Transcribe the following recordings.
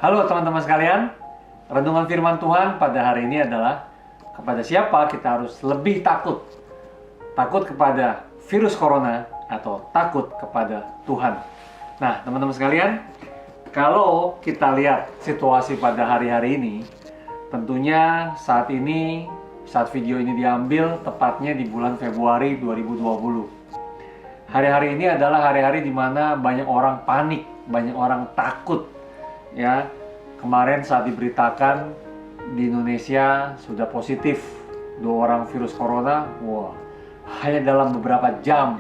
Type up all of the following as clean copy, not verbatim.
Halo teman-teman sekalian, renungan firman Tuhan pada hari ini adalah kepada siapa kita harus lebih takut? Takut kepada virus corona atau takut kepada Tuhan? Nah, teman-teman sekalian, kalau kita lihat situasi pada hari-hari ini, tentunya saat video ini diambil tepatnya di bulan Februari 2020. Hari-hari ini adalah hari-hari di mana banyak orang panik, banyak orang takut. Ya, kemarin saat diberitakan di Indonesia sudah positif 2 orang virus corona, wah, hanya dalam beberapa jam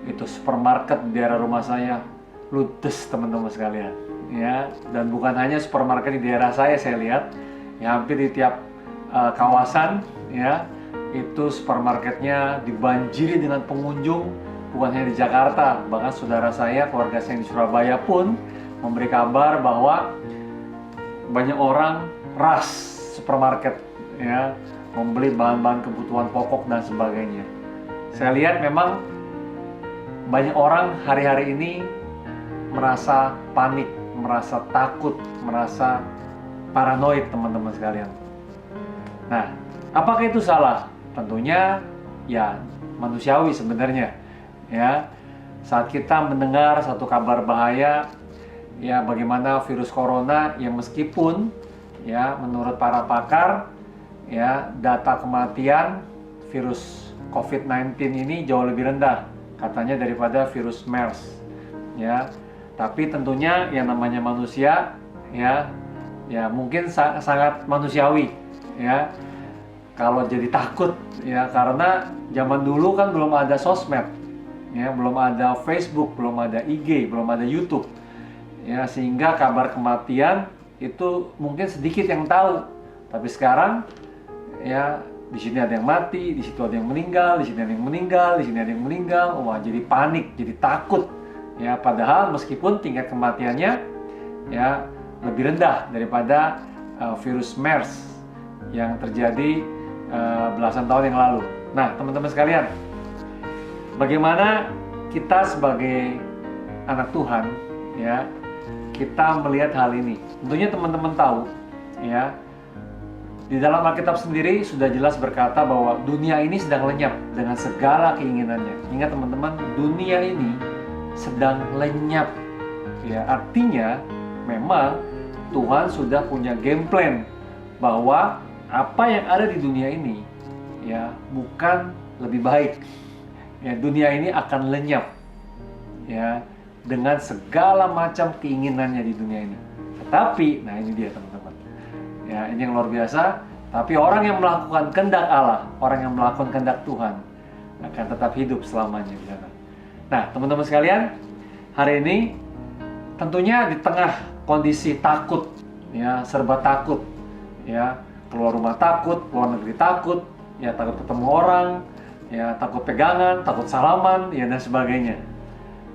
itu supermarket di daerah rumah saya ludes, teman-teman sekalian. Ya, dan bukan hanya supermarket di daerah saya lihat, ya hampir di tiap kawasan, ya itu supermarketnya dibanjiri dengan pengunjung. Bukan hanya di Jakarta, bahkan saudara saya, keluarga saya di Surabaya pun memberi kabar bahwa banyak orang rush supermarket, ya, membeli bahan-bahan kebutuhan pokok dan sebagainya. Saya lihat memang banyak orang hari-hari ini merasa panik, merasa takut, merasa paranoid, teman-teman sekalian. Nah, apakah itu salah? Tentunya ya manusiawi sebenarnya. Ya, saat kita mendengar satu kabar bahaya, ya bagaimana virus corona yang meskipun ya menurut para pakar, ya data kematian virus COVID-19 ini jauh lebih rendah katanya daripada virus MERS, ya. Tapi tentunya yang namanya manusia, ya mungkin sangat manusiawi, ya kalau jadi takut, ya karena zaman dulu kan belum ada sosmed, ya belum ada Facebook, belum ada IG, belum ada YouTube, ya sehingga kabar kematian itu mungkin sedikit yang tahu. Tapi sekarang ya di sini ada yang mati, di situ ada yang meninggal, di sini ada yang meninggal, di sini ada yang meninggal. Wah, jadi panik, jadi takut. Ya padahal meskipun tingkat kematiannya ya lebih rendah daripada virus MERS yang terjadi belasan tahun yang lalu. Nah, teman-teman sekalian, bagaimana kita sebagai anak Tuhan, ya kita melihat hal ini? Tentunya teman-teman tahu, ya di dalam Alkitab sendiri sudah jelas berkata bahwa dunia ini sedang lenyap dengan segala keinginannya. Ingat teman-teman, dunia ini sedang lenyap. Ya, artinya memang Tuhan sudah punya game plan bahwa apa yang ada di dunia ini ya bukan lebih baik. Ya, dunia ini akan lenyap, ya dengan segala macam keinginannya di dunia ini. Tetapi, nah ini dia teman-teman, ya ini yang luar biasa. Tapi orang yang melakukan kehendak Allah, orang yang melakukan kehendak Tuhan akan tetap hidup selamanya di sana. Nah, teman-teman sekalian, hari ini tentunya di tengah kondisi takut, ya serba takut, ya keluar rumah takut, keluar negeri takut, ya takut ketemu orang, ya takut pegangan, takut salaman, ya dan sebagainya.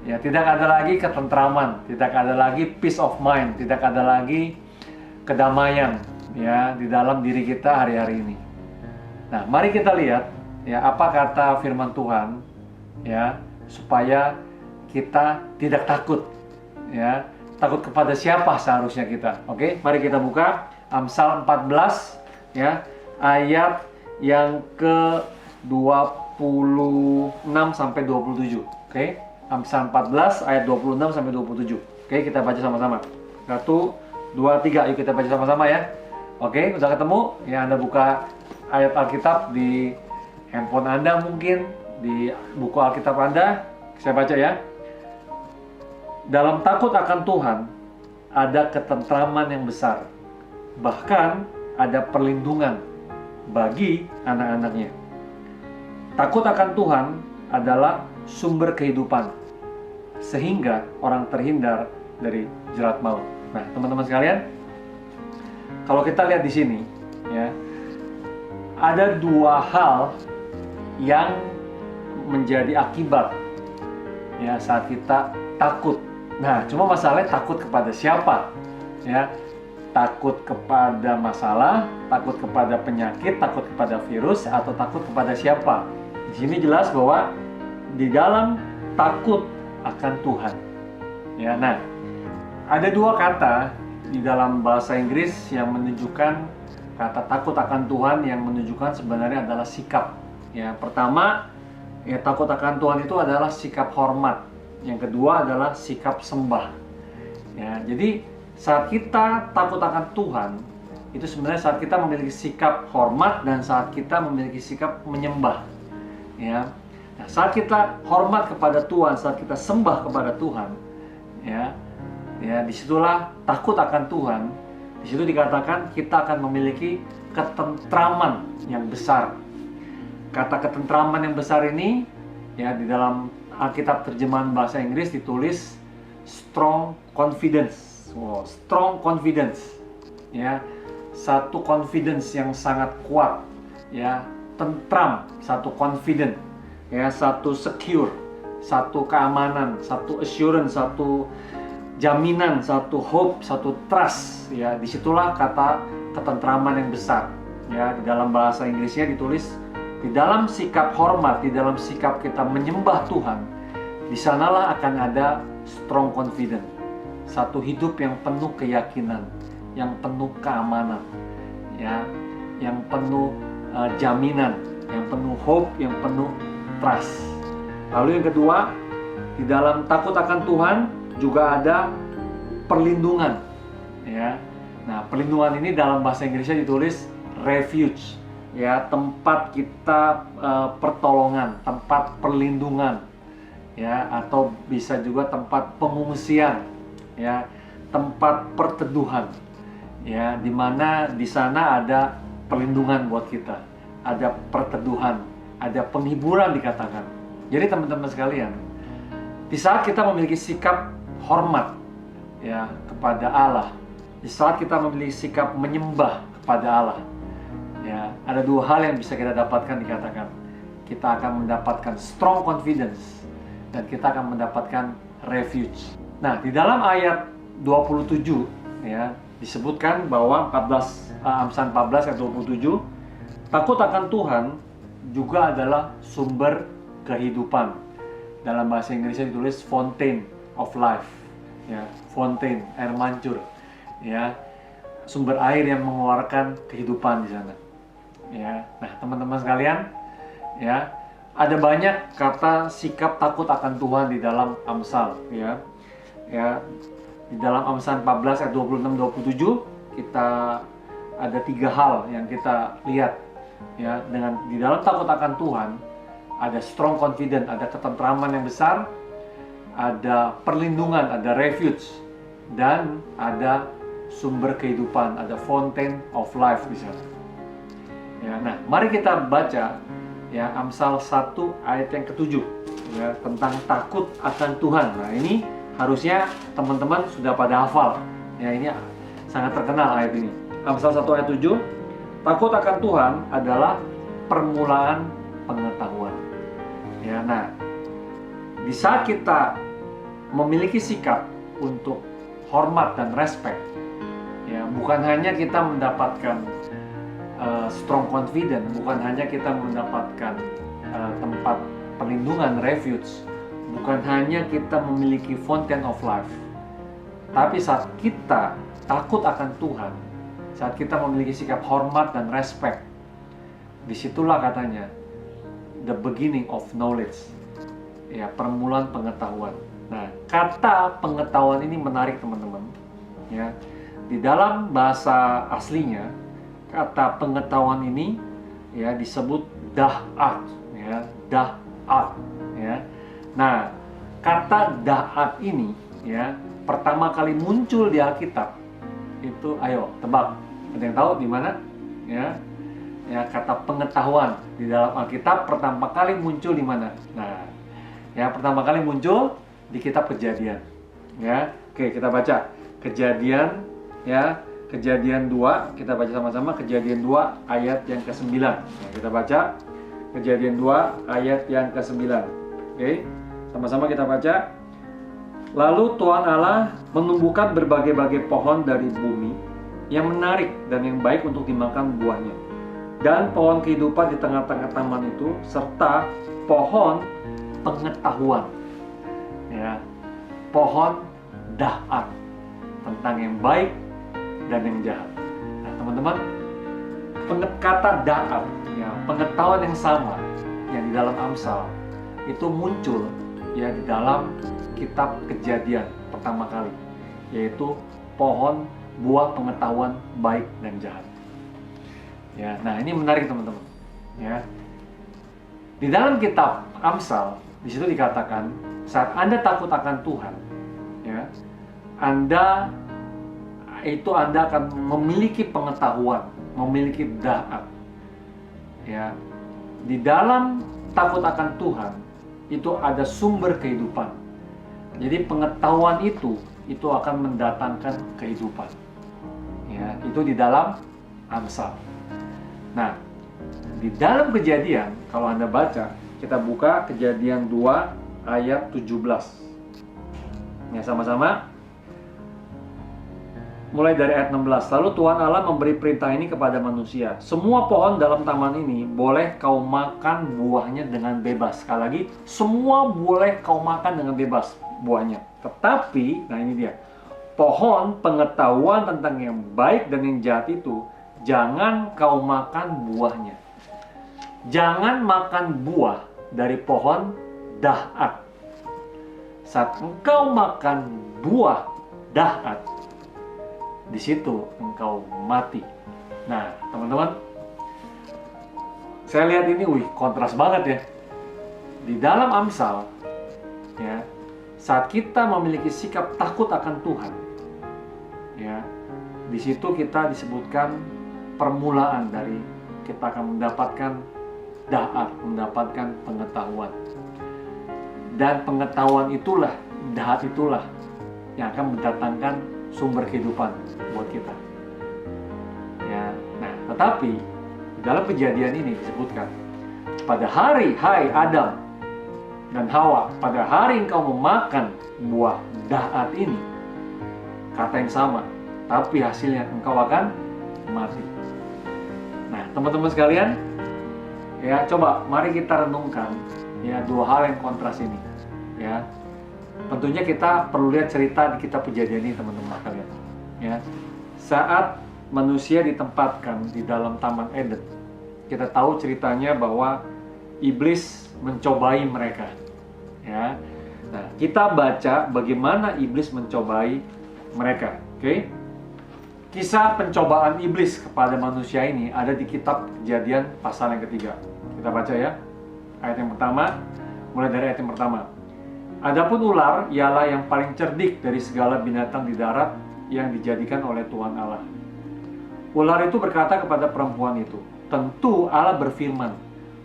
Ya tidak ada lagi ketentraman, tidak ada lagi peace of mind, tidak ada lagi kedamaian ya di dalam diri kita hari-hari ini. Nah, mari kita lihat ya apa kata firman Tuhan ya supaya kita tidak takut. Ya, takut kepada siapa seharusnya kita? Oke, mari kita buka Amsal 14 ya, ayat yang ke 26 sampai 27. Oke, Amsal 14 ayat 26 sampai 27. Oke, kita baca sama-sama. 1 2 3, yuk kita baca sama-sama ya. Oke, udah ketemu? Ya, Anda buka ayat Alkitab di handphone Anda, mungkin di buku Alkitab Anda. Saya baca ya. Dalam takut akan Tuhan ada ketentraman yang besar, bahkan ada perlindungan bagi anak-anaknya. Takut akan Tuhan adalah sumber kehidupan, sehingga orang terhindar dari jerat maut. Nah, teman-teman sekalian, kalau kita lihat di sini, ya, ada 2 hal yang menjadi akibat ya saat kita takut. Nah, cuma masalahnya takut kepada siapa? Ya, takut kepada masalah, takut kepada penyakit, takut kepada virus, atau takut kepada siapa? Di sini jelas bahwa di dalam takut akan Tuhan. Ya, nah, ada 2 kata di dalam bahasa Inggris yang menunjukkan kata takut akan Tuhan yang menunjukkan sebenarnya adalah sikap. Ya, pertama, ya takut akan Tuhan itu adalah sikap hormat. Yang kedua adalah sikap sembah. Ya, jadi saat kita takut akan Tuhan, itu sebenarnya saat kita memiliki sikap hormat dan saat kita memiliki sikap menyembah. Ya. Nah, saat kita hormat kepada Tuhan, saat kita sembah kepada Tuhan, ya, disitulah takut akan Tuhan. Di situ dikatakan kita akan memiliki ketentraman yang besar. Kata ketentraman yang besar ini, ya, di dalam Alkitab terjemahan bahasa Inggris ditulis strong confidence. Wow, strong confidence, ya, satu confidence yang sangat kuat, ya, tentram, satu confident, ya, satu secure, satu keamanan, satu assurance, satu jaminan, satu hope, satu trust. Ya, disitulah kata ketentraman yang besar. Ya, di dalam bahasa Inggrisnya ditulis di dalam sikap hormat, di dalam sikap kita menyembah Tuhan, di sanalah akan ada strong confident, satu hidup yang penuh keyakinan, yang penuh keamanan, ya, yang penuh jaminan, yang penuh hope, yang penuh trust. Lalu yang kedua, di dalam takut akan Tuhan juga ada perlindungan, ya. Nah, perlindungan ini dalam bahasa Inggrisnya ditulis refuge, ya, tempat kita pertolongan, tempat perlindungan, ya, atau bisa juga tempat pengungsian, ya, tempat perteduhan, ya, di mana di sana ada perlindungan buat kita, ada perteduhan, ada penghiburan dikatakan. Jadi teman-teman sekalian, di saat kita memiliki sikap hormat, ya, kepada Allah, di saat kita memiliki sikap menyembah kepada Allah, ya, ada dua hal yang bisa kita dapatkan dikatakan. Kita akan mendapatkan strong confidence dan kita akan mendapatkan refuge. Nah, di dalam ayat 27, ya, disebutkan bahwa Amsal 14 ayat 27, takut akan Tuhan juga adalah sumber kehidupan. Dalam bahasa Inggrisnya ditulis fountain of life, ya, fountain, air mancur, ya, sumber air yang mengeluarkan kehidupan di sana. Ya, nah teman-teman sekalian, ya, ada banyak kata sikap takut akan Tuhan di dalam Amsal, ya, di dalam Amsal 14 ayat 26-27 kita ada 3 hal yang kita lihat, ya, dengan di dalam takut akan Tuhan ada strong confidence, ada ketentraman yang besar, ada perlindungan, ada refuge, dan ada sumber kehidupan, ada fountain of life di sana. Ya, nah, mari kita baca, ya, Amsal 1 ayat yang ke-7, ya, tentang takut akan Tuhan. Nah, ini harusnya teman-teman sudah pada hafal. Ya, ini sangat terkenal ayat ini. Amsal 1 ayat 7, takut akan Tuhan adalah permulaan pengetahuan. Ya, nah, di saat kita memiliki sikap untuk hormat dan respect, ya, bukan hanya kita mendapatkan strong confidence, bukan hanya kita mendapatkan tempat perlindungan, refuge, bukan hanya kita memiliki fountain of life, tapi saat kita takut akan Tuhan, saat kita memiliki sikap hormat dan respect, disitulah katanya the beginning of knowledge, ya, permulaan pengetahuan. Nah, kata pengetahuan ini menarik teman-teman, ya. Di dalam bahasa aslinya kata pengetahuan ini, ya, disebut da'at, ya, da'at, ya. Nah, kata da'at ini, ya, pertama kali muncul di Alkitab itu, ayo tebak, ada yang tahu di mana? Ya, ya, kata pengetahuan di dalam Alkitab pertama kali muncul di mana? Nah, ya, pertama kali muncul di kitab Kejadian. Ya, oke, kita baca Kejadian, ya, Kejadian 2, kita baca sama-sama Kejadian 2 ayat yang ke-9. Nah, kita baca Kejadian 2 ayat yang ke-9. Oke, sama-sama kita baca. Lalu Tuhan Allah menumbuhkan berbagai-bagai pohon dari bumi yang menarik dan yang baik untuk dimakan buahnya, dan pohon kehidupan di tengah-tengah taman itu, serta pohon pengetahuan, ya, pohon da'at, tentang yang baik dan yang jahat. Nah, teman-teman, kata da'at, ya, pengetahuan yang sama yang di dalam Amsal itu muncul ya di dalam kitab Kejadian pertama kali, yaitu pohon buah pengetahuan baik dan jahat. Ya, nah ini menarik teman-teman. Ya, di dalam kitab Amsal di situ dikatakan saat Anda takut akan Tuhan, ya, Anda akan memiliki pengetahuan, memiliki da'at. Ya, di dalam takut akan Tuhan itu ada sumber kehidupan. Jadi pengetahuan itu akan mendatangkan kehidupan. Ya, itu di dalam Amsal. Nah, di dalam Kejadian, kalau Anda baca, kita buka Kejadian 2 ayat 17. Ya, sama-sama. Mulai dari ayat 16. Lalu Tuhan Allah memberi perintah ini kepada manusia. Semua pohon dalam taman ini boleh kau makan buahnya dengan bebas. Sekali lagi, semua boleh kau makan dengan bebas buahnya. Tetapi, nah ini dia. Pohon pengetahuan tentang yang baik dan yang jahat itu, jangan kau makan buahnya. Jangan makan buah dari pohon da'at. Saat engkau makan buah da'at, di situ engkau mati. Nah, teman-teman, saya lihat ini, kontras banget ya. Di dalam Amsal, ya, saat kita memiliki sikap takut akan Tuhan, ya, di situ kita disebutkan permulaan dari kita akan mendapatkan da'at, mendapatkan pengetahuan. Dan pengetahuan itulah, da'at itulah yang akan mendatangkan sumber kehidupan buat kita. Ya, nah, tetapi dalam Kejadian ini disebutkan pada hari, hai Adam dan Hawa, pada hari engkau memakan buah da'at ini, kata yang sama, tapi hasilnya engkau akan mati. Nah, teman-teman sekalian, ya, coba mari kita renungkan ya dua hal yang kontras ini. Ya, tentunya kita perlu lihat cerita di kitab Kejadian ini, teman-teman sekalian. Ya, saat manusia ditempatkan di dalam Taman Eden, kita tahu ceritanya bahwa iblis mencobai mereka. Ya, nah kita baca bagaimana iblis mencobai mereka. Oke, kisah pencobaan iblis kepada manusia ini ada di kitab Kejadian pasal yang ketiga. Kita baca ya, ayat yang pertama, mulai dari ayat yang pertama. Adapun ular ialah yang paling cerdik dari segala binatang di darat yang dijadikan oleh Tuhan Allah. Ular itu berkata kepada perempuan itu, tentu Allah berfirman,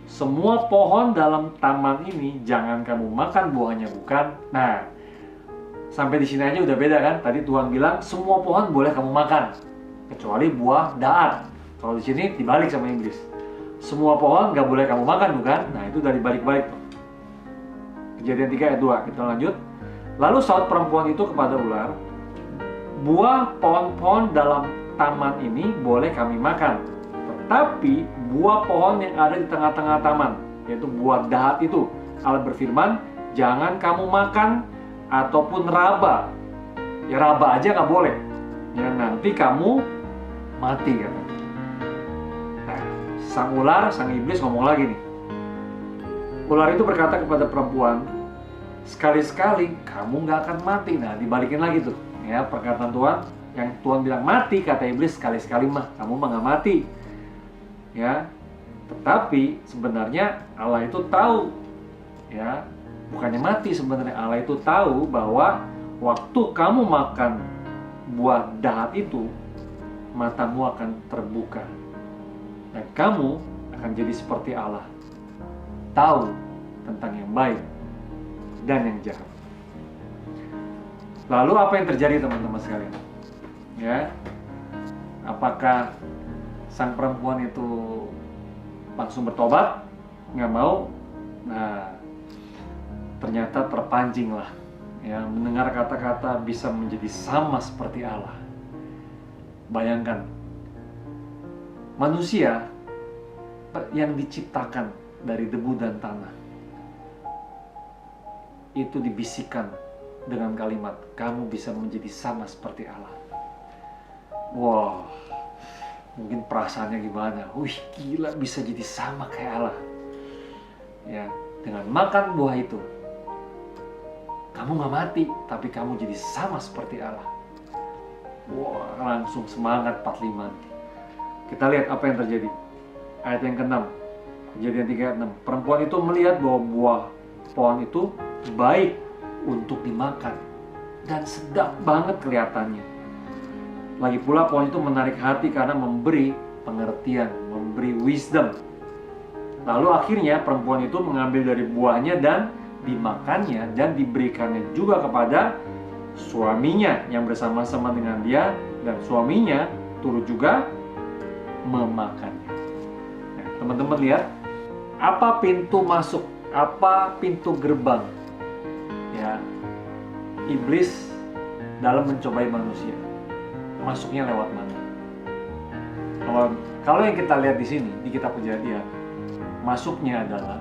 semua pohon dalam taman ini jangan kamu makan buahnya, bukan? Nah, sampai di sini aja udah beda kan? Tadi Tuhan bilang semua pohon boleh kamu makan, kecuali buah da'at. Kalau di sini dibalik sama iblis. Semua pohon nggak boleh kamu makan, bukan? Nah, itu dari balik-balik. Kejadian 3 ayat 2, kita lanjut. Lalu saut perempuan itu kepada ular, buah pohon-pohon dalam taman ini boleh kami makan, tetapi buah pohon yang ada di tengah-tengah taman, yaitu buah da'at itu, Allah berfirman, jangan kamu makan ataupun raba. Ya, raba aja nggak boleh. Ya, nanti kamu mati, kata. Nah, sang ular, sang iblis ngomong lagi nih. Ular itu berkata kepada perempuan, sekali-sekali kamu nggak akan mati. Nah, dibalikin lagi tuh, ya, perkataan Tuhan. Yang Tuhan bilang mati, kata iblis, sekali-sekali mah kamu mah nggak mati. Ya, tetapi sebenarnya Allah itu tahu, ya, bukannya mati sebenarnya. Allah itu tahu bahwa waktu kamu makan buah da'at itu, matamu akan terbuka dan kamu akan jadi seperti Allah, tahu tentang yang baik dan yang jahat. Lalu apa yang terjadi, teman-teman sekalian? Ya, apakah sang perempuan itu langsung bertobat? Nggak mau. Nah, ternyata terpancing lah, ya, mendengar kata-kata bisa menjadi sama seperti Allah. Bayangkan, manusia yang diciptakan dari debu dan tanah itu dibisikkan dengan kalimat, kamu bisa menjadi sama seperti Allah. Wah, mungkin perasaannya gimana? Wih, gila bisa jadi sama kayak Allah. Ya, dengan makan buah itu, kamu nggak mati, tapi kamu jadi sama seperti Allah. Wah, langsung semangat 45. Kita lihat apa yang terjadi. Ayat yang ke-6, Kejadian 3 ayat 6. Perempuan itu melihat bahwa buah pohon itu baik untuk dimakan dan sedap banget kelihatannya. Lagi pula pohon itu menarik hati karena memberi pengertian, memberi wisdom. Lalu akhirnya perempuan itu mengambil dari buahnya dan dimakannya dan diberikannya juga kepada suaminya yang bersama-sama dengan dia, dan suaminya turut juga memakannya. Nah, teman-teman lihat, apa pintu masuk, apa pintu gerbang ya iblis dalam mencobai manusia? Masuknya lewat mana? Kalau yang kita lihat di sini di kitab Kejadian, masuknya adalah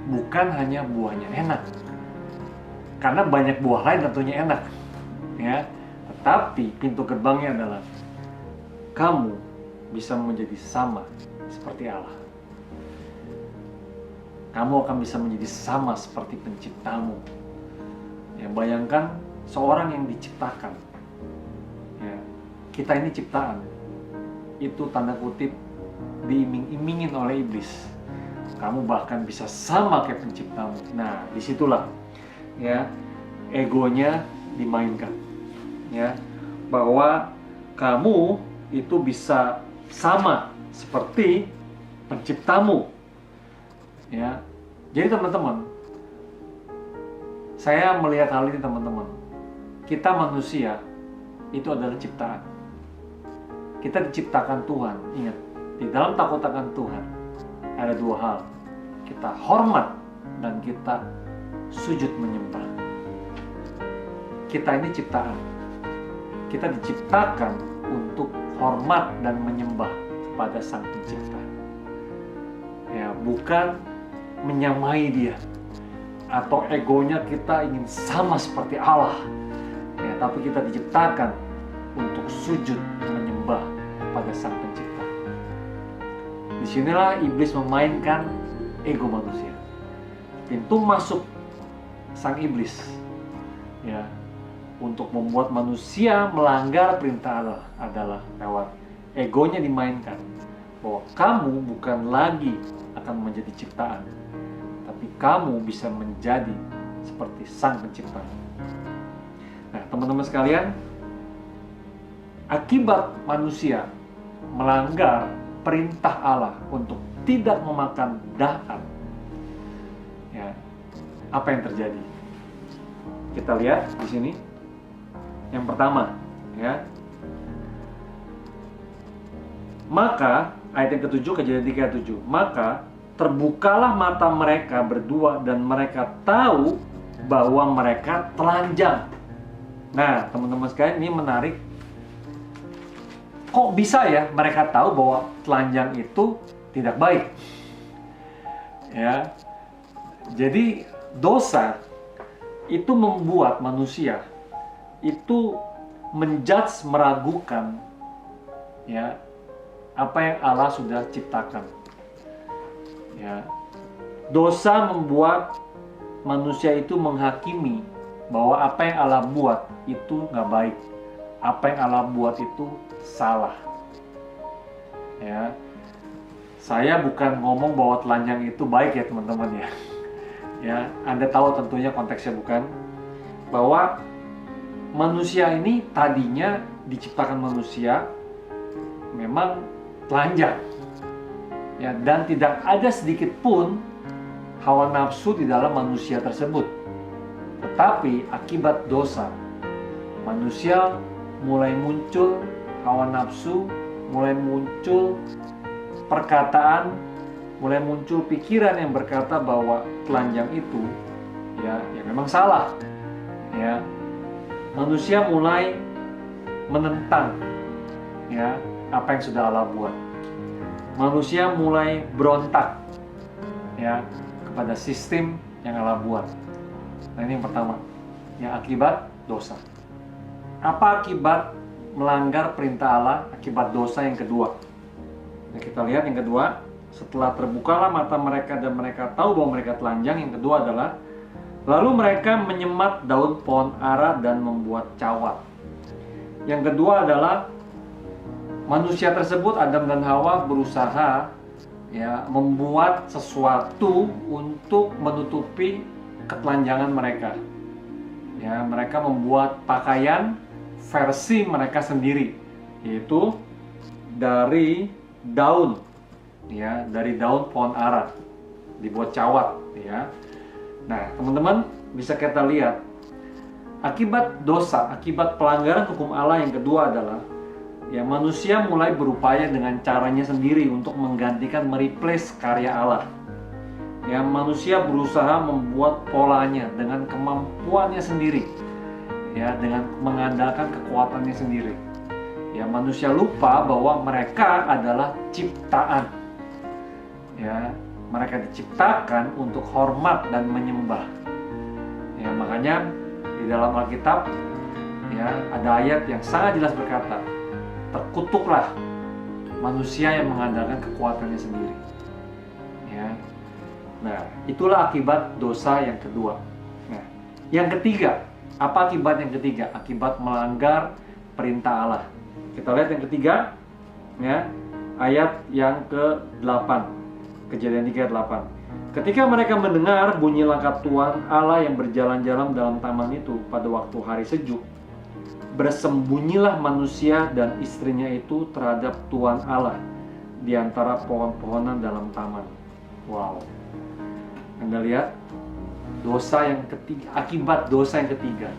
bukan hanya buahnya enak, karena banyak buah lain tentunya enak, ya. Tetapi pintu gerbangnya adalah kamu bisa menjadi sama seperti Allah. Kamu akan bisa menjadi sama seperti penciptamu. Ya, bayangkan seorang yang diciptakan. Ya, kita ini ciptaan. Itu tanda kutip diiming-imingin oleh iblis. Kamu bahkan bisa sama kayak penciptamu. Nah, disitulah ya egonya dimainkan. Ya, bahwa kamu itu bisa sama seperti penciptamu. Ya, jadi teman-teman, saya melihat hal ini teman-teman. Kita manusia itu adalah ciptaan. Kita diciptakan Tuhan. Ingat, di dalam takut akan Tuhan ada dua hal. Kita hormat dan kita sujud menyembah. Kita ini ciptaan. Kita diciptakan untuk hormat dan menyembah kepada Sang Pencipta. Ya, bukan menyamai dia atau egonya kita ingin sama seperti Allah. Ya, tapi kita diciptakan untuk sujud menyembah pada Sang Pencipta. Disinilah iblis memainkan ego manusia. Pintu masuk sang iblis ya untuk membuat manusia melanggar perintah Allah adalah lewat egonya dimainkan, bahwa kamu bukan lagi akan menjadi ciptaan, tapi kamu bisa menjadi seperti Sang Pencipta. Nah, teman-teman sekalian, akibat manusia melanggar perintah Allah untuk tidak memakan dahak, ya, apa yang terjadi? Kita lihat di sini. Yang pertama, ya. Maka ayat yang ke-7, Kejadian 3:7. Maka terbukalah mata mereka berdua dan mereka tahu bahwa mereka telanjang. Nah, teman-teman sekalian, ini menarik. Kok bisa ya mereka tahu bahwa telanjang itu tidak baik? Ya. Jadi dosa itu membuat manusia itu menjudge, meragukan ya apa yang Allah sudah ciptakan. Ya. Dosa membuat manusia itu menghakimi bahwa apa yang Allah buat itu nggak baik. Apa yang Allah buat itu salah. Ya. Saya bukan ngomong bahwa telanjang itu baik ya teman-teman ya. Ya, Anda tahu tentunya konteksnya bukan. Bahwa manusia ini tadinya diciptakan manusia memang telanjang. Ya, dan tidak ada sedikit pun hawa nafsu di dalam manusia tersebut. Tetapi akibat dosa, manusia mulai muncul hawa nafsu, mulai muncul perkataan, mulai muncul pikiran yang berkata bahwa telanjang itu ya memang salah. Ya. Manusia mulai menentang ya apa yang sudah Allah buat. Manusia mulai berontak ya kepada sistem yang Allah buat. Nah, ini yang pertama, yang akibat dosa. Apa akibat melanggar perintah Allah akibat dosa yang kedua. Nah, kita lihat yang kedua, setelah terbukalah mata mereka dan mereka tahu bahwa mereka telanjang. Yang kedua adalah, lalu mereka menyemat daun pohon ara dan membuat cawat. Yang kedua adalah, manusia tersebut, Adam dan Hawa, berusaha membuat sesuatu untuk menutupi ketelanjangan mereka. Ya, mereka membuat pakaian versi mereka sendiri, yaitu dari daun, dari daun pohon ara, dibuat cawat. Ya. Nah, teman-teman bisa kita lihat, akibat dosa, akibat pelanggaran hukum Allah yang kedua adalah, manusia mulai berupaya dengan caranya sendiri untuk menggantikan, mereplace karya Allah. Manusia berusaha membuat polanya dengan kemampuannya sendiri, dengan mengandalkan kekuatannya sendiri. Manusia lupa bahwa mereka adalah ciptaan. Mereka diciptakan untuk hormat dan menyembah. Makanya di dalam Alkitab, ada ayat yang sangat jelas berkata, terkutuklah manusia yang mengandalkan kekuatannya sendiri. Nah, itulah akibat dosa yang kedua. Nah, yang ketiga, apa akibat yang ketiga? Akibat melanggar perintah Allah. Kita lihat yang ketiga, ayat yang ke-8, Kejadian 3:8. Ketika mereka mendengar bunyi langkah Tuhan Allah yang berjalan-jalan dalam taman itu pada waktu hari sejuk, bersembunyilah manusia dan istrinya itu terhadap Tuhan Allah di antara pohon-pohonan dalam taman. Wow. Anda lihat dosa yang ketiga, akibat dosa yang ketiga.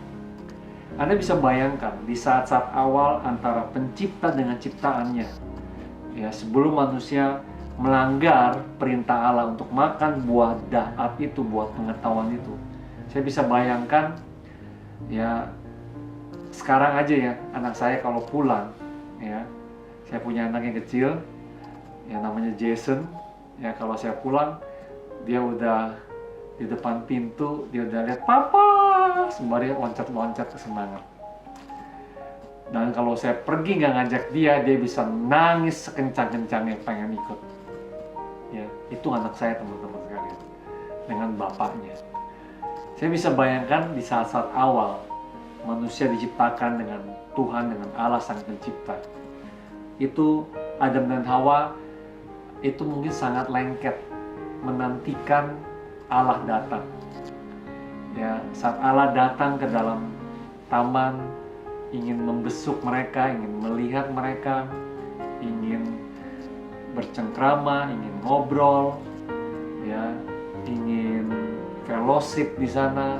Anda bisa bayangkan di saat-saat awal antara pencipta dengan ciptaannya, sebelum manusia melanggar perintah Allah untuk makan buah da'at itu, buah pengetahuan itu. Saya bisa bayangkan, sekarang aja anak saya kalau pulang, saya punya anak yang kecil, namanya Jason. Kalau saya pulang, dia udah di depan pintu, dia udah lihat papa, sembari loncat-loncat kesenangan. Dan kalau saya pergi nggak ngajak dia bisa nangis sekencang-kencangnya pengen ikut. Itu anak saya, teman-teman sekalian, dengan bapaknya. Saya bisa bayangkan di saat-saat awal manusia diciptakan dengan Tuhan, dengan Allah Sang Pencipta. Itu Adam dan Hawa itu mungkin sangat lengket menantikan Allah datang. Saat Allah datang ke dalam taman, ingin membesuk mereka, ingin melihat mereka, ingin bercengkrama, ingin ngobrol, ingin fellowship di sana.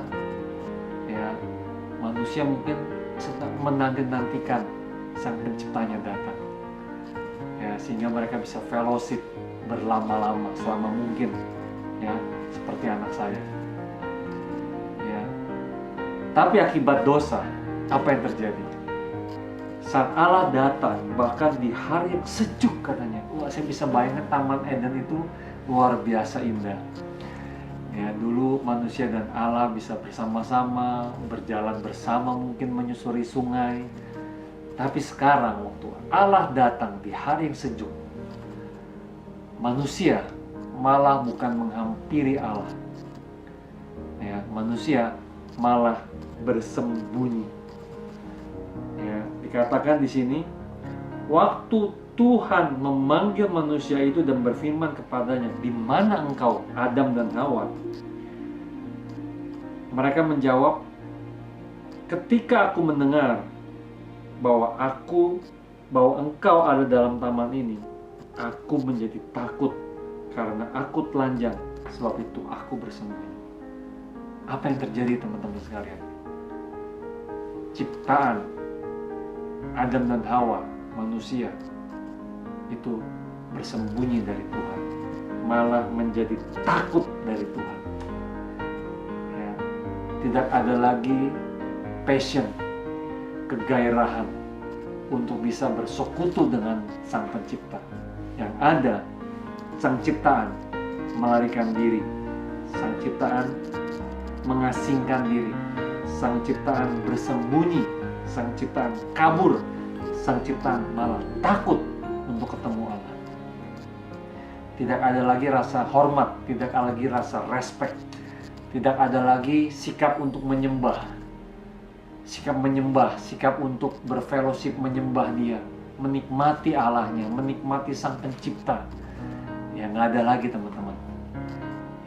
Manusia mungkin sedang menanti-nantikan Sang Penciptanya datang, sehingga mereka bisa fellowship berlama-lama selama mungkin, seperti anak saya. Tapi akibat dosa, apa yang terjadi? Saat Allah datang, bahkan di hari yang sejuk katanya, saya bisa bayangkan Taman Eden itu luar biasa indah. Dulu manusia dan Allah bisa bersama-sama, berjalan bersama, mungkin menyusuri sungai. Tapi sekarang waktu Allah datang di hari yang sejuk, manusia malah bukan menghampiri Allah. Manusia malah bersembunyi. Dikatakan di sini, waktu Tuhan memanggil manusia itu dan berfirman kepadanya, "Di mana engkau, Adam dan Hawa?" Mereka menjawab, "Ketika aku mendengar bahwa engkau ada dalam taman ini, aku menjadi takut karena aku telanjang, sebab itu aku bersembunyi." Apa yang terjadi, teman-teman sekalian? Ciptaan Adam dan Hawa, manusia, itu bersembunyi dari Tuhan, malah menjadi takut dari Tuhan. Tidak ada lagi passion, kegairahan untuk bisa bersekutu dengan Sang Pencipta. Yang ada, Sang Ciptaan melarikan diri, Sang Ciptaan mengasingkan diri, Sang Ciptaan bersembunyi, Sang Ciptaan kabur sang ciptaan malah takut untuk ketemu Allah. Tidak ada lagi rasa hormat, tidak ada lagi rasa respect, tidak ada lagi sikap untuk menyembah. Sikap menyembah, sikap untuk berfellowship menyembah Dia, menikmati Allahnya, menikmati Sang Pencipta. Ya nggak ada lagi teman-teman.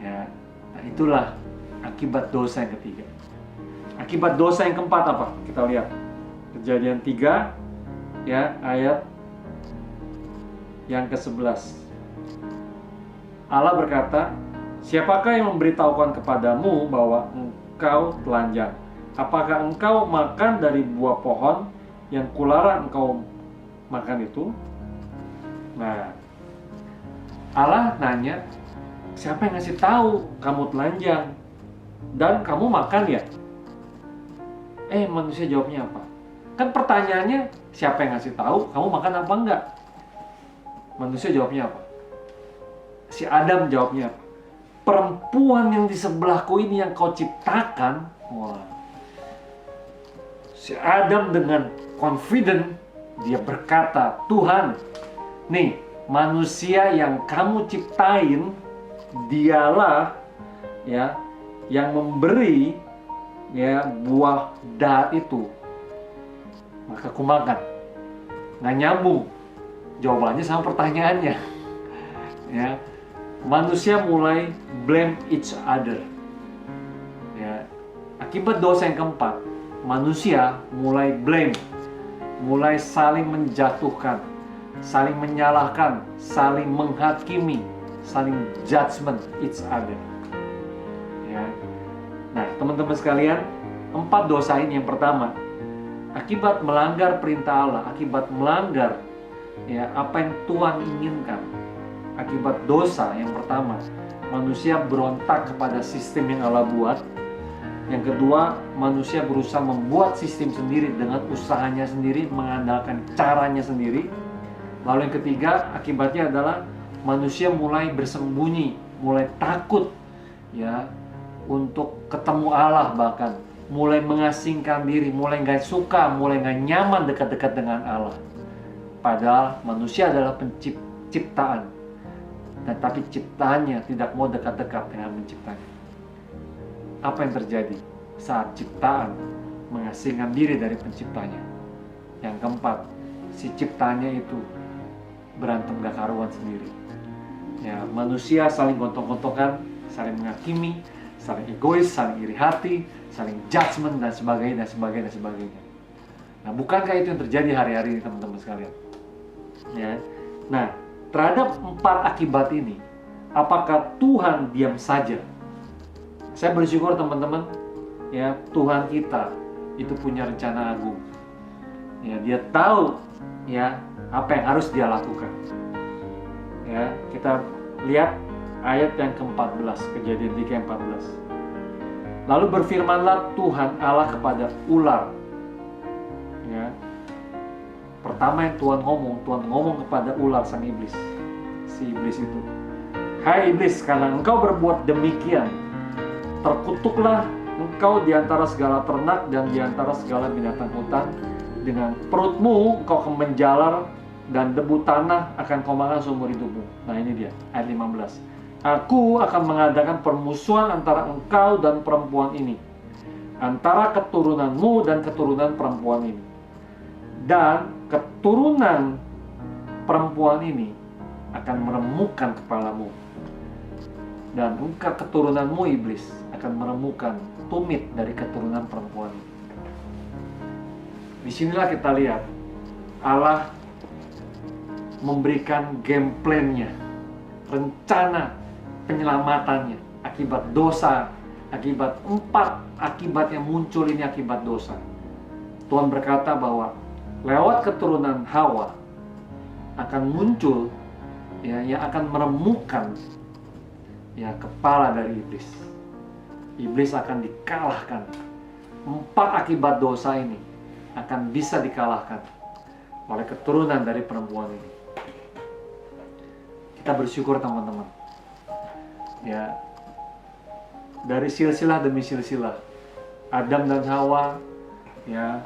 Ya, nah itulah akibat dosa yang ketiga. Akibat dosa yang keempat apa? Kita lihat Kejadian 3 ya ayat yang ke-11. Allah berkata, siapakah yang memberitahukan kepadamu bahwa engkau telanjang? Apakah engkau makan dari buah pohon yang kularang engkau makan itu? Nah, Allah nanya, siapa yang ngasih tahu kamu telanjang dan kamu makan ya? Manusia jawabnya apa? Kan pertanyaannya, siapa yang ngasih tahu kamu makan apa enggak? Manusia jawabnya apa? Si Adam jawabnya apa? Perempuan yang di sebelahku ini yang kau ciptakan. Wah. Si Adam dengan confident dia berkata, Tuhan, nih manusia yang kamu ciptain, dialah ya yang memberi ya buah dahat itu. Maka aku makan. Nggak nyambung jawabannya sama pertanyaannya. Ya, manusia mulai blame each other. Ya, akibat dosa yang keempat, manusia mulai blame, mulai saling menjatuhkan, saling menyalahkan, saling menghakimi, saling judgment each other. Ya. Nah, teman-teman sekalian, 4 dosa ini, yang pertama, akibat melanggar perintah Allah, akibat melanggar ya apa yang Tuhan inginkan. Akibat dosa yang pertama, manusia berontak kepada sistem yang Allah buat. Yang kedua, manusia berusaha membuat sistem sendiri dengan usahanya sendiri, mengandalkan caranya sendiri. Lalu yang ketiga, akibatnya adalah manusia mulai bersembunyi, mulai takut ya untuk ketemu Allah, bahkan mulai mengasingkan diri, mulai nggak suka, mulai nggak nyaman dekat-dekat dengan Allah. Padahal manusia adalah penciptaan. Tapi ciptaannya tidak mau dekat-dekat dengan penciptanya. Apa yang terjadi saat ciptaan mengasingkan diri dari penciptanya? Yang keempat, si ciptaannya itu berantem gak karuan sendiri. Ya, manusia saling gontok-gontokan, saling menghakimi, saling egois, saling iri hati, saling judgment dan sebagainya, dan sebagainya, dan sebagainya. Nah, bukankah itu yang terjadi hari-hari ini teman-teman sekalian? Ya. Nah, terhadap 4 akibat ini, apakah Tuhan diam saja? Saya bersyukur teman-teman, ya Tuhan kita itu punya rencana agung. Ya, Dia tahu ya apa yang harus Dia lakukan. Ya, kita lihat ayat yang ke-14, Kejadian 3:14. Lalu berfirmanlah Tuhan Allah kepada ular. Ya. Pertama yang Tuhan ngomong kepada ular, sang iblis. Si iblis itu. Hai iblis, karena engkau berbuat demikian, terkutuklah engkau di antara segala ternak dan di antara segala binatang hutan. Dengan perutmu engkau akan menjalar dan debu tanah akan kau makan seumur hidupmu. Nah ini dia, ayat 15. Aku akan mengadakan permusuhan antara engkau dan perempuan ini, antara keturunanmu dan keturunan perempuan ini. Dan keturunan perempuan ini akan meremukkan kepalamu. Dan engkau keturunanmu iblis akan meremukkan tumit dari keturunan perempuan ini. Disinilah kita lihat Allah memberikan game plan-nya, rencana penyelamatannya akibat dosa, akibat 4 akibat yang muncul ini akibat dosa. Tuhan berkata bahwa lewat keturunan Hawa akan muncul ya yang akan meremukkan ya kepala dari iblis. Iblis akan dikalahkan. 4 akibat dosa ini akan bisa dikalahkan oleh keturunan dari perempuan ini. Kita bersyukur teman-teman. Ya, dari silsilah demi silsilah, Adam dan Hawa ya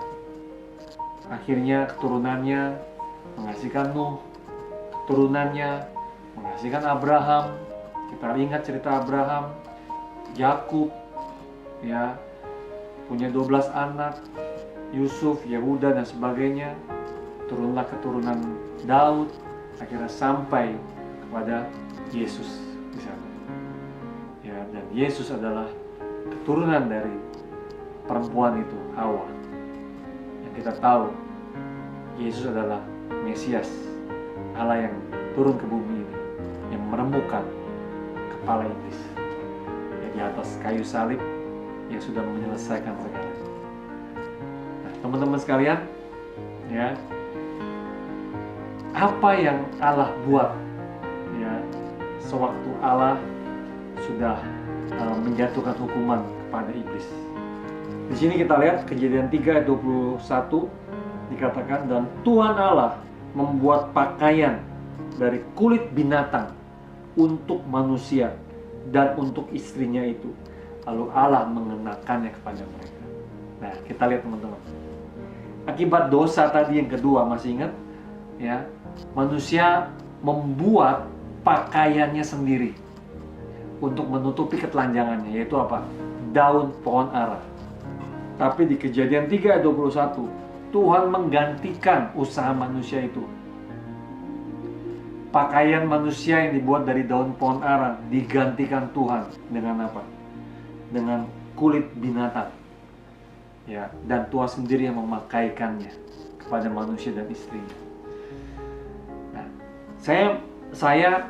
akhirnya keturunannya menghasilkan Nuh, keturunannya menghasilkan Abraham. Kita ingat cerita Abraham, Yakub, ya, punya 12 anak, Yusuf, Yehuda dan sebagainya. Turunlah keturunan Daud, akhirnya sampai kepada Yesus di sana. Ya, dan Yesus adalah keturunan dari perempuan itu, Hawa. Yang kita tahu, Yesus adalah Mesias, Allah yang turun ke bumi ini, yang meremukkan kepala iblis, yang di atas kayu salib, yang sudah menyelesaikan segala. Nah, teman-teman sekalian, ya, apa yang Allah buat, ya, sewaktu Allah sudah menjatuhkan hukuman kepada iblis. Di sini kita lihat Kejadian 3 ayat 21 dikatakan, dan Tuhan Allah membuat pakaian dari kulit binatang untuk manusia dan untuk istrinya itu. Lalu Allah mengenakannya kepada mereka. Nah, kita lihat teman-teman. Akibat dosa tadi yang kedua, masih ingat? Ya, manusia membuat pakaiannya sendiri untuk menutupi ketelanjangannya, yaitu apa? Daun pohon ara. Tapi di Kejadian 3 ayat 21, Tuhan menggantikan usaha manusia itu. Pakaian manusia yang dibuat dari daun pohon ara digantikan Tuhan dengan apa? Dengan kulit binatang. Ya, dan Tuhan sendiri yang memakaikannya kepada manusia dan istrinya. Nah, saya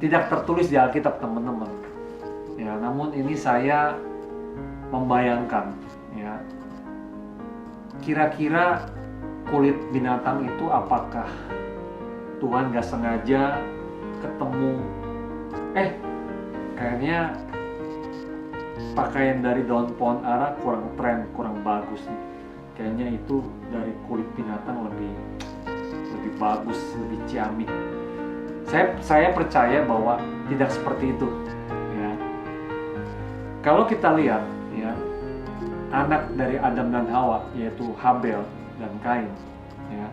tidak tertulis di Alkitab, teman-teman. Ya, namun ini saya membayangkan, ya, kira-kira kulit binatang itu apakah Tuhan gak sengaja ketemu, kayaknya pakaian dari daun pohon ara kurang tren, kurang bagus nih. Kayaknya itu dari kulit binatang lebih bagus, lebih ciamik. Saya percaya bahwa tidak seperti itu. Ya. Kalau kita lihat, ya, anak dari Adam dan Hawa, yaitu Habel dan Kain. Ya.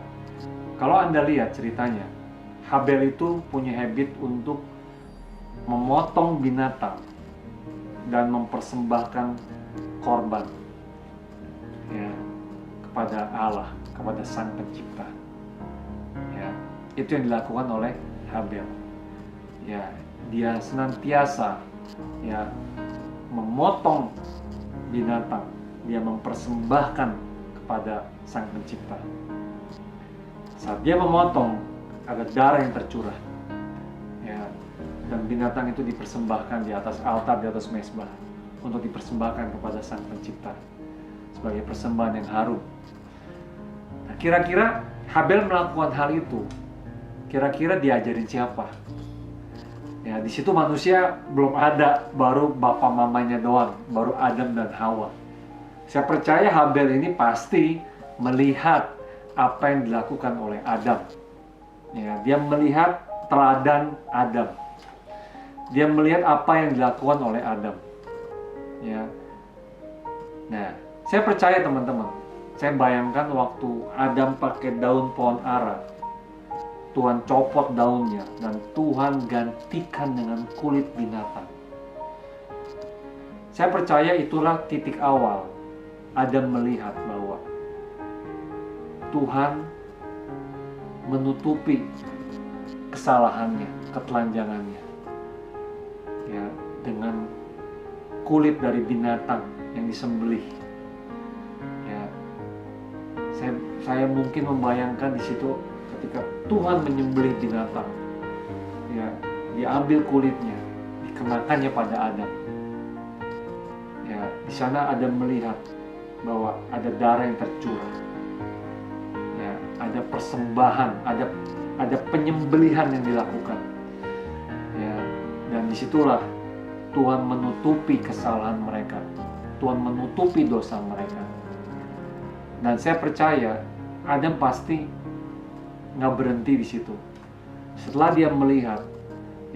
Kalau Anda lihat ceritanya, Habel itu punya habit untuk memotong binatang dan mempersembahkan korban, ya, kepada Allah, kepada Sang Pencipta. Ya, itu yang dilakukan oleh Habel. Ya, dia senantiasa, ya, memotong binatang, dia mempersembahkan kepada Sang Pencipta. Saat dia memotong, ada darah yang tercurah, ya, dan binatang itu dipersembahkan di atas altar, di atas mezbah, untuk dipersembahkan kepada Sang Pencipta sebagai persembahan yang harum. Nah, kira-kira Habel melakukan hal itu, kira-kira diajarin siapa? Ya, di situ manusia belum ada, baru bapak mamanya doang, baru Adam dan Hawa. Saya percaya Habel ini pasti melihat apa yang dilakukan oleh Adam. Ya, dia melihat teladan Adam. Dia melihat apa yang dilakukan oleh Adam. Ya. Nah, saya percaya teman-teman. Saya bayangkan waktu Adam pakai daun pohon ara, Tuhan copot daunnya dan Tuhan gantikan dengan kulit binatang. Saya percaya itulah titik awal Adam melihat bahwa Tuhan menutupi kesalahannya, ketelanjangannya, ya, dengan kulit dari binatang yang disembelih. Ya, saya mungkin membayangkan di situ ketika Tuhan menyembelih binatang, ya, diambil kulitnya, dikenakannya pada Adam. Ya, di sana Adam melihat bahwa ada darah yang tercurah. Ya, ada persembahan, ada penyembelihan yang dilakukan. Ya, dan disitulah Tuhan menutupi kesalahan mereka. Tuhan menutupi dosa mereka. Dan saya percaya Adam pasti nggak berhenti di situ. Setelah dia melihat,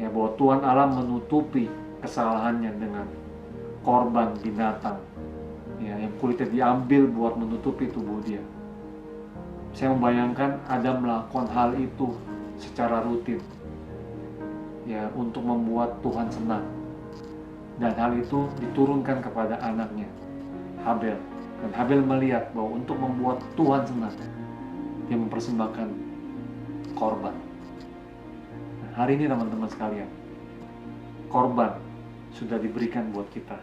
ya, bahwa Tuhan Allah menutupi kesalahannya dengan korban binatang, ya, yang kulitnya diambil buat menutupi tubuh dia. Saya membayangkan Adam melakukan hal itu secara rutin, ya, untuk membuat Tuhan senang. Dan hal itu diturunkan kepada anaknya, Habel. Dan Habel melihat bahwa untuk membuat Tuhan senang, dia mempersembahkan korban. Nah, hari ini teman-teman sekalian, korban sudah diberikan buat kita,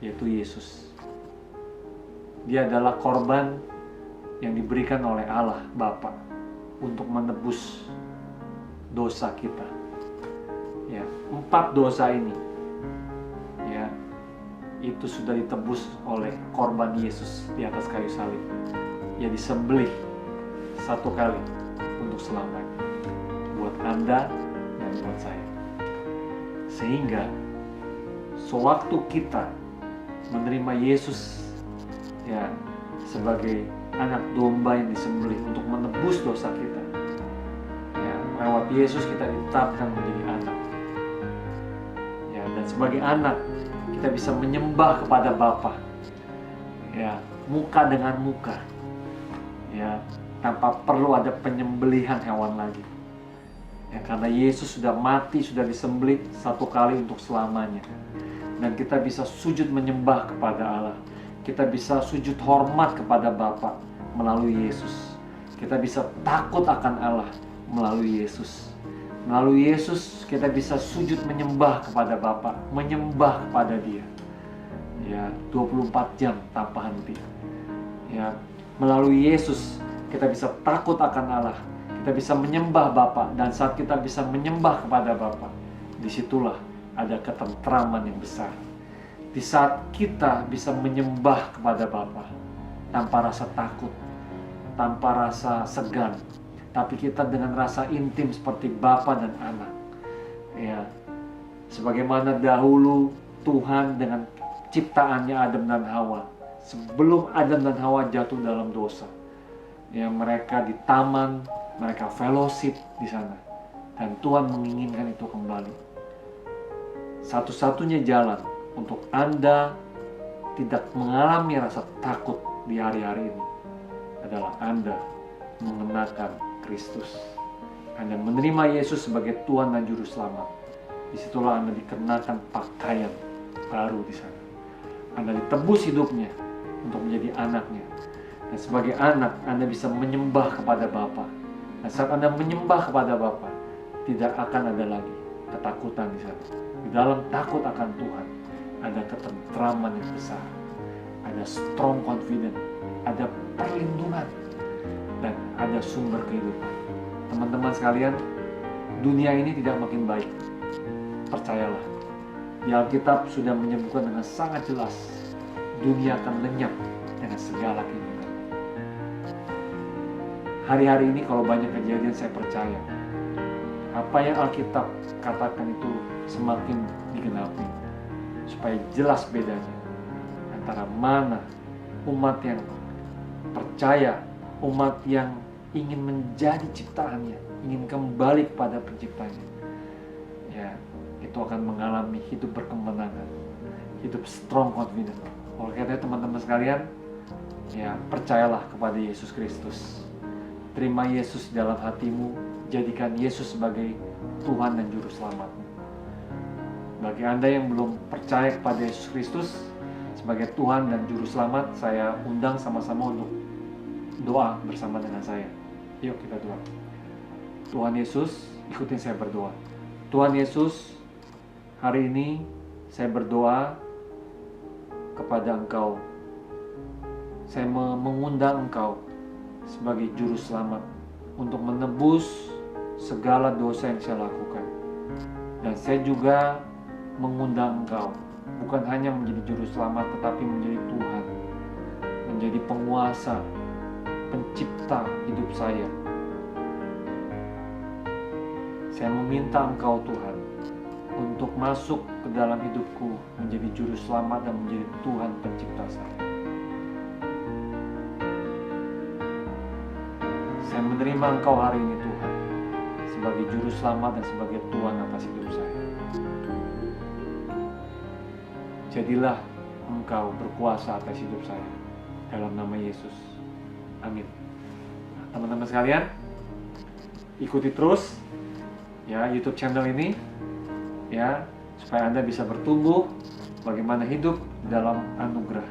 yaitu Yesus. Dia adalah korban yang diberikan oleh Allah Bapa untuk menebus dosa kita. Ya, 4 dosa ini, ya, itu sudah ditebus oleh korban Yesus di atas kayu salib. Ia disembelih 1 kali untuk selamanya, buat Anda dan buat saya. Sehingga sewaktu kita menerima Yesus, ya, sebagai anak domba yang disembelih untuk menebus dosa kita, ya, lewat Yesus kita ditetapkan menjadi anak, ya, dan sebagai anak kita bisa menyembah kepada Bapa, ya, muka dengan muka, ya, tanpa perlu ada penyembelihan hewan lagi, ya, karena Yesus sudah mati, sudah disembelih 1 kali untuk selamanya. Dan kita bisa sujud menyembah kepada Allah. Kita bisa sujud hormat kepada Bapa melalui Yesus. Kita bisa takut akan Allah melalui Yesus. Melalui Yesus kita bisa sujud menyembah kepada Bapa, menyembah kepada Dia, ya, 24 jam tanpa henti. Ya, melalui Yesus kita bisa takut akan Allah. Kita bisa menyembah Bapa, dan saat kita bisa menyembah kepada Bapa, disitulah ada ketentraman yang besar. Di saat kita bisa menyembah kepada Bapa tanpa rasa takut, tanpa rasa segan, tapi kita dengan rasa intim seperti Bapa dan anak. Ya, sebagaimana dahulu Tuhan dengan ciptaannya Adam dan Hawa, sebelum Adam dan Hawa jatuh dalam dosa, ya, mereka di taman, mereka fellowship di sana, dan Tuhan menginginkan itu kembali. Satu-satunya jalan untuk Anda tidak mengalami rasa takut di hari-hari ini adalah Anda mengenakan Kristus. Anda menerima Yesus sebagai Tuhan dan Juru Selamat. Disitulah Anda dikenakan pakaian baru di sana. Anda ditebus hidupnya untuk menjadi anaknya. Dan sebagai anak, Anda bisa menyembah kepada Bapa. Dan saat Anda menyembah kepada Bapa, tidak akan ada lagi ketakutan di sana. Di dalam takut akan Tuhan, ada ketentraman yang besar, ada strong confidence, ada perlindungan, dan ada sumber kehidupan. Teman-teman sekalian, dunia ini tidak makin baik. Percayalah, di Alkitab sudah menyebutkan dengan sangat jelas, dunia akan lenyap dengan segala kehidupan. Hari-hari ini kalau banyak kejadian, saya percaya apa yang Alkitab katakan itu semakin digenapi, supaya jelas bedanya antara mana umat yang percaya, umat yang ingin menjadi ciptaannya, ingin kembali kepada penciptanya. Ya, itu akan mengalami hidup berkemenangan, hidup strong confident. Oleh karena itu teman-teman sekalian, ya, percayalah kepada Yesus Kristus. Terima Yesus dalam hatimu, jadikan Yesus sebagai Tuhan dan Juru Selamatmu. Bagi Anda yang belum percaya kepada Yesus Kristus sebagai Tuhan dan Juru Selamat, saya undang sama-sama untuk doa bersama dengan saya. Yuk kita doa. Tuhan Yesus, ikutin saya berdoa. Tuhan Yesus, hari ini saya berdoa kepada Engkau. Saya mengundang Engkau sebagai Juru Selamat untuk menebus segala dosa yang saya lakukan. Dan saya juga mengundang Engkau bukan hanya menjadi Juru Selamat, tetapi menjadi Tuhan, menjadi penguasa, pencipta hidup saya. Saya meminta Engkau Tuhan untuk masuk ke dalam hidupku, menjadi Juru Selamat dan menjadi Tuhan pencipta saya. Saya menerima Engkau hari ini Tuhan sebagai Juru Selamat dan sebagai Tuhan atas hidup saya. Jadilah Engkau berkuasa atas hidup saya, dalam nama Yesus. Amin. teman-teman sekalian, ikuti terus ya YouTube channel ini ya, supaya Anda bisa bertumbuh bagaimana hidup dalam anugerah,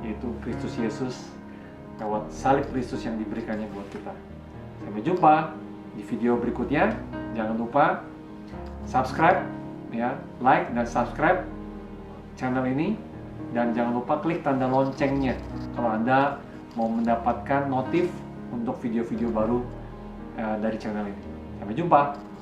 yaitu Kristus Yesus lewat salib Kristus yang diberikannya buat kita. Sampai jumpa di video berikutnya. Jangan lupa subscribe ya, like dan subscribe channel ini, dan jangan lupa klik tanda loncengnya kalau Anda mau mendapatkan notif untuk video-video baru dari channel ini. Sampai jumpa.